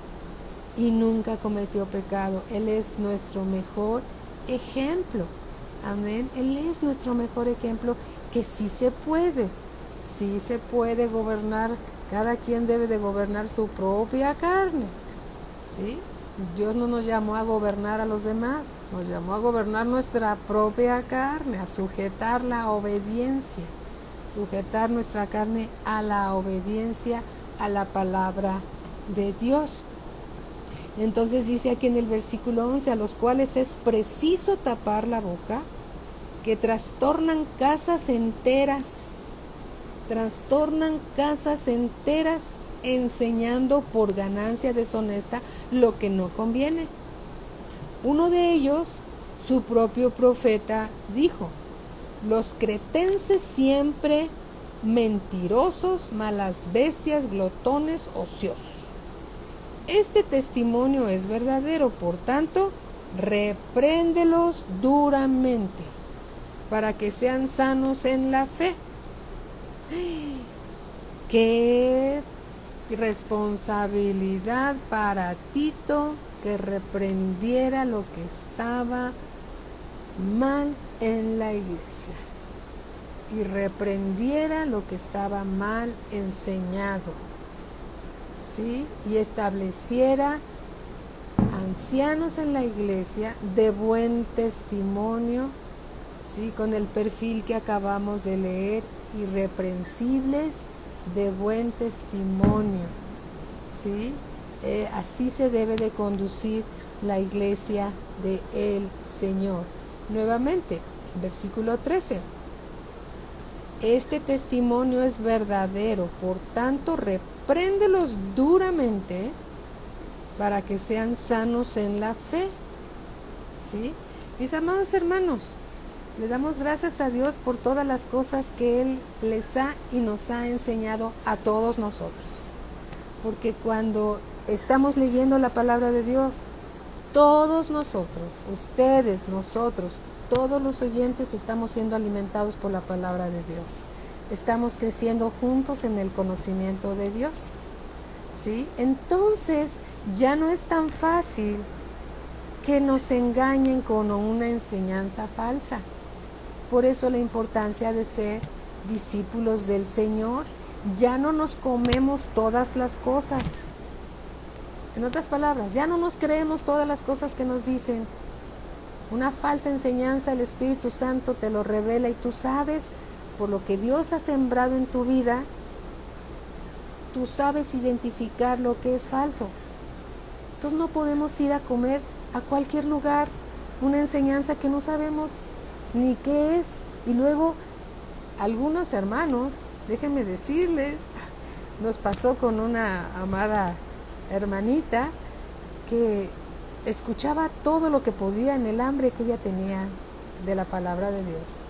Speaker 1: y nunca cometió pecado. Él es nuestro mejor ejemplo. Amén. Él es nuestro mejor ejemplo que sí se puede gobernar. Cada quien debe de gobernar su propia carne. ¿Sí? Dios no nos llamó a gobernar a los demás, nos llamó a gobernar nuestra propia carne, a sujetar la obediencia, sujetar nuestra carne a la obediencia a la palabra de Dios. Entonces dice aquí en el versículo 11, a los cuales es preciso tapar la boca, que trastornan casas enteras, enseñando por ganancia deshonesta lo que no conviene. Uno de ellos, su propio profeta, dijo: los cretenses siempre mentirosos, malas bestias, glotones, ociosos. Este testimonio es verdadero, por tanto, repréndelos duramente, para que sean sanos en la fe. ¡Qué responsabilidad para Tito que reprendiera lo que estaba mal en la iglesia y reprendiera lo que estaba mal enseñado, ¿sí? Y estableciera ancianos en la iglesia de buen testimonio, ¿sí? Con el perfil que acabamos de leer, irreprensibles, de buen testimonio, ¿sí? Así se debe de conducir la iglesia del Señor. Nuevamente, versículo 13. Este testimonio es verdadero, por tanto, repréndelos duramente para que sean sanos en la fe, ¿sí? Mis amados hermanos, le damos gracias a Dios por todas las cosas que Él les ha y nos ha enseñado a todos nosotros. Porque cuando estamos leyendo la palabra de Dios, todos nosotros, ustedes, nosotros, todos los oyentes estamos siendo alimentados por la palabra de Dios. Estamos creciendo juntos en el conocimiento de Dios, ¿sí? Entonces, ya no es tan fácil que nos engañen con una enseñanza falsa. Por eso la importancia de ser discípulos del Señor. Ya no nos comemos todas las cosas. En otras palabras, ya no nos creemos todas las cosas que nos dicen. Una falsa enseñanza, el Espíritu Santo te lo revela y tú sabes, por lo que Dios ha sembrado en tu vida, tú sabes identificar lo que es falso. Entonces no podemos ir a comer a cualquier lugar una enseñanza que no sabemos ni qué es. Y luego algunos hermanos, déjenme decirles, nos pasó con una amada hermanita que escuchaba todo lo que podía en el hambre que ella tenía de la palabra de Dios.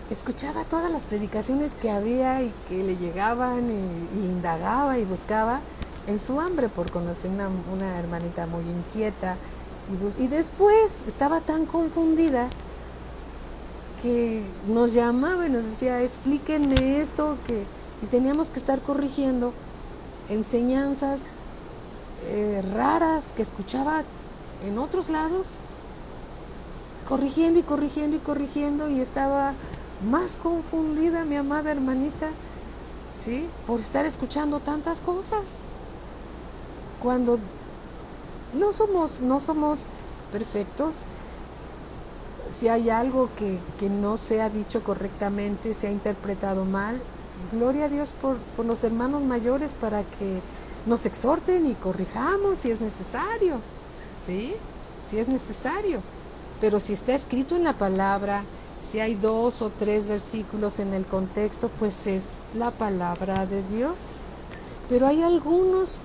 Speaker 1: Escuchaba todas las predicaciones que había y que le llegaban y indagaba y buscaba en su hambre por conocer una hermanita muy inquieta. Y después estaba tan confundida que nos llamaba y nos decía: explíquenme esto, y teníamos que estar corrigiendo enseñanzas raras que escuchaba en otros lados, corrigiendo y estaba más confundida mi amada hermanita, ¿sí? Por estar escuchando tantas cosas, cuando no somos perfectos. Si hay algo que no se ha dicho correctamente, se ha interpretado mal, Gloria a Dios por los hermanos mayores para que nos exhorten y corrijamos si es necesario. ¿Sí? Si es necesario. Pero si está escrito en la palabra, si hay 2 o 3 versículos en el contexto, pues es la palabra de Dios. Pero hay algunos,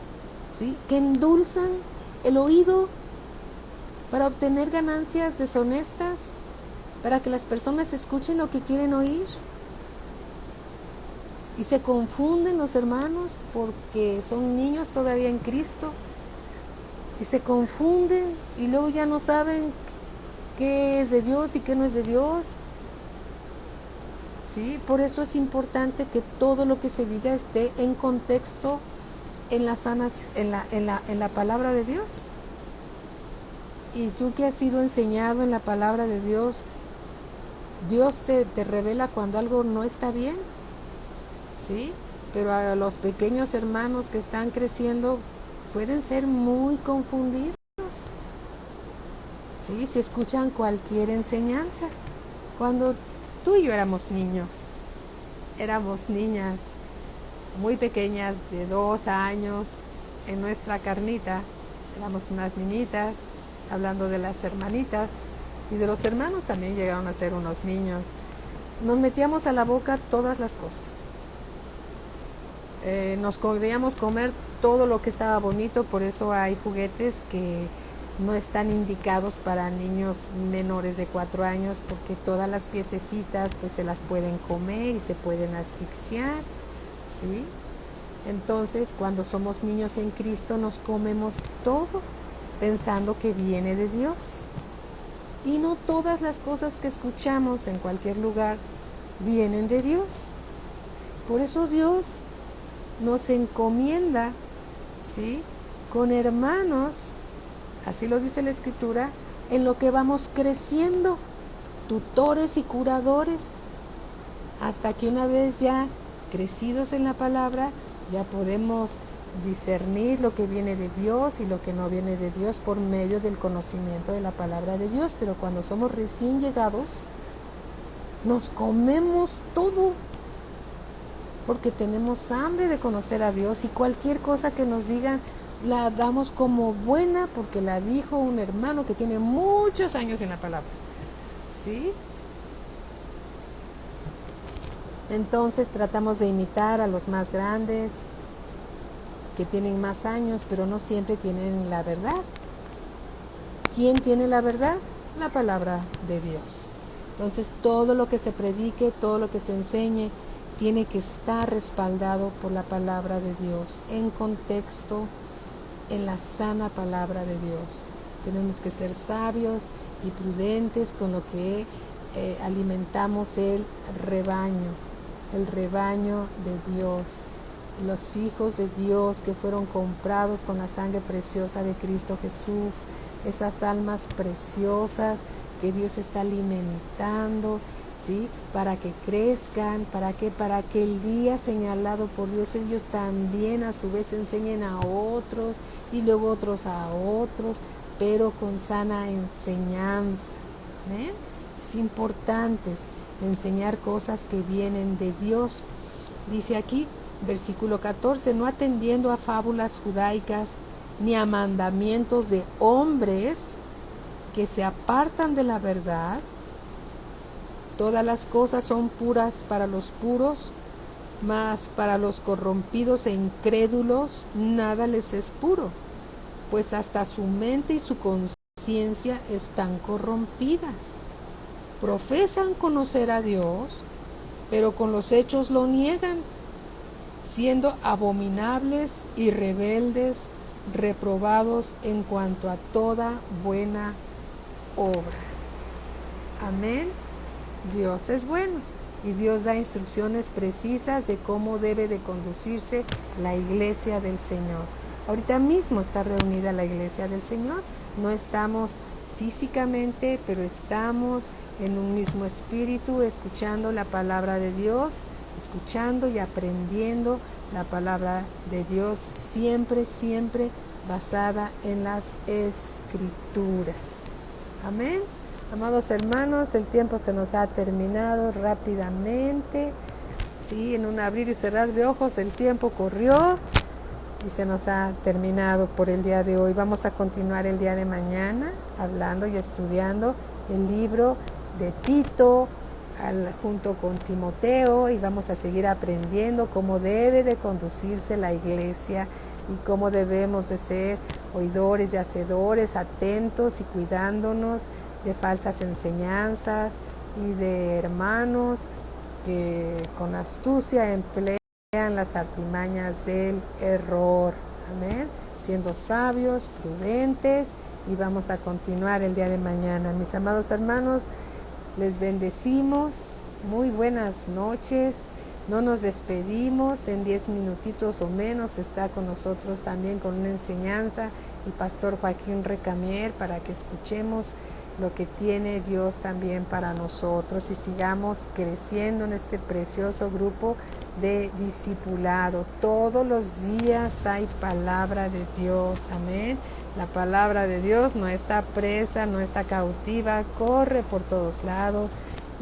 Speaker 1: ¿sí?, que endulzan el oído para obtener ganancias deshonestas, para que las personas escuchen lo que quieren oír. Y se confunden los hermanos porque son niños todavía en Cristo. Y se confunden y luego ya no saben qué es de Dios y qué no es de Dios. ¿Sí? Por eso es importante que todo lo que se diga esté en contexto en la palabra de Dios. Y tú que has sido enseñado en la palabra de Dios, Dios te revela cuando algo no está bien, ¿sí? Pero a los pequeños hermanos que están creciendo pueden ser muy confundidos, ¿sí? Si escuchan cualquier enseñanza. Cuando tú y yo éramos niños, éramos niñas muy pequeñas de 2 años, en nuestra carnita, éramos unas niñitas, hablando de las hermanitas, y de los hermanos también llegaron a ser unos niños. Nos metíamos a la boca todas las cosas. Nos queríamos comer todo lo que estaba bonito, por eso hay juguetes que no están indicados para niños menores de 4 años, porque todas las piececitas pues se las pueden comer y se pueden asfixiar, ¿sí? Entonces, cuando somos niños en Cristo, nos comemos todo pensando que viene de Dios. Y no todas las cosas que escuchamos en cualquier lugar vienen de Dios. Por eso Dios nos encomienda, ¿sí?, con hermanos, así lo dice la Escritura, en lo que vamos creciendo, tutores y curadores, hasta que una vez ya crecidos en la palabra, ya podemos discernir lo que viene de Dios y lo que no viene de Dios por medio del conocimiento de la palabra de Dios. Pero cuando somos recién llegados, nos comemos todo, porque tenemos hambre de conocer a Dios, y cualquier cosa que nos digan la damos como buena porque la dijo un hermano que tiene muchos años en la palabra, ¿sí? Entonces tratamos de imitar a los más grandes, que tienen más años, pero no siempre tienen la verdad. ¿Quién tiene la verdad? La palabra de Dios. Entonces todo lo que se predique, todo lo que se enseñe, tiene que estar respaldado por la palabra de Dios, en contexto, en la sana palabra de Dios. Tenemos que ser sabios y prudentes con lo que alimentamos el rebaño de Dios, los hijos de Dios que fueron comprados con la sangre preciosa de Cristo Jesús, esas almas preciosas que Dios está alimentando, ¿sí?, para que crezcan, para que el día señalado por Dios ellos también a su vez enseñen a otros y luego otros a otros, pero con sana enseñanza. ¿Ven? Es importante enseñar cosas que vienen de Dios. Dice aquí, versículo 14, no atendiendo a fábulas judaicas ni a mandamientos de hombres que se apartan de la verdad. Todas las cosas son puras para los puros, mas para los corrompidos e incrédulos nada les es puro, pues hasta su mente y su conciencia están corrompidas. Profesan conocer a Dios, pero con los hechos lo niegan, siendo abominables y rebeldes, reprobados en cuanto a toda buena obra. Amén. Dios es bueno y Dios da instrucciones precisas de cómo debe de conducirse la iglesia del Señor. Ahorita mismo está reunida la iglesia del Señor. No estamos físicamente, pero estamos en un mismo espíritu, escuchando la palabra de Dios, escuchando y aprendiendo la palabra de Dios, siempre, siempre basada en las Escrituras. Amén. Amados hermanos, el tiempo se nos ha terminado rápidamente. Sí, en un abrir y cerrar de ojos el tiempo corrió y se nos ha terminado por el día de hoy. Vamos a continuar el día de mañana hablando y estudiando el libro de Tito junto con Timoteo, y vamos a seguir aprendiendo cómo debe de conducirse la iglesia y cómo debemos de ser oidores y hacedores, atentos y cuidándonos de falsas enseñanzas y de hermanos que con astucia emplean las artimañas del error. Amén. Siendo sabios, prudentes, y vamos a continuar el día de mañana. Mis amados hermanos, les bendecimos. Muy buenas noches. No nos despedimos. En 10 minutitos o menos está con nosotros también con una enseñanza el pastor Joaquín Recamier, para que escuchemos lo que tiene Dios también para nosotros y sigamos creciendo en este precioso grupo de discipulado. Todos los días hay palabra de Dios. Amén. La palabra de Dios no está presa, no está cautiva, corre por todos lados,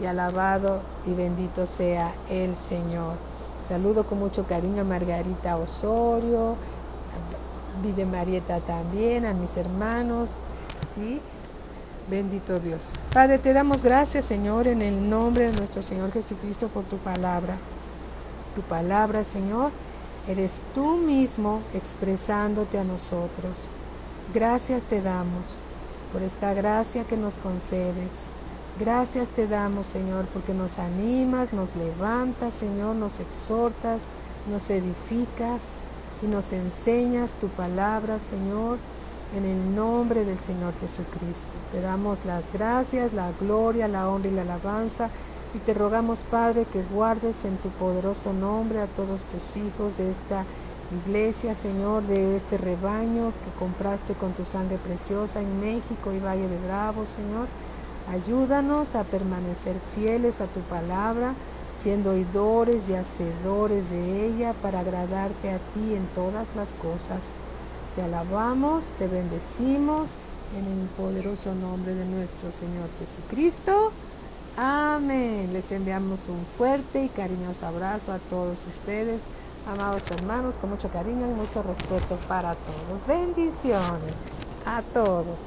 Speaker 1: y alabado y bendito sea el Señor. Saludo con mucho cariño a Margarita Osorio, Vive Marieta también, a mis hermanos, ¿sí? Bendito Dios. Padre, te damos gracias, Señor, en el nombre de nuestro Señor Jesucristo, por tu palabra. Tu palabra, Señor, eres tú mismo expresándote a nosotros. Gracias te damos por esta gracia que nos concedes. Gracias te damos, Señor, porque nos animas, nos levantas, Señor, nos exhortas, nos edificas y nos enseñas tu palabra, Señor, en el nombre del Señor Jesucristo. Te damos las gracias, la gloria, la honra y la alabanza, y te rogamos, Padre, que guardes en tu poderoso nombre a todos tus hijos de esta iglesia, Señor, de este rebaño que compraste con tu sangre preciosa en México y Valle de Bravo, Señor. Ayúdanos a permanecer fieles a tu palabra, siendo oidores y hacedores de ella, para agradarte a ti en todas las cosas. Te alabamos, te bendecimos en el poderoso nombre de nuestro Señor Jesucristo. Amén. Les enviamos un fuerte y cariñoso abrazo a todos ustedes, amados hermanos, con mucho cariño y mucho respeto para todos. Bendiciones a todos.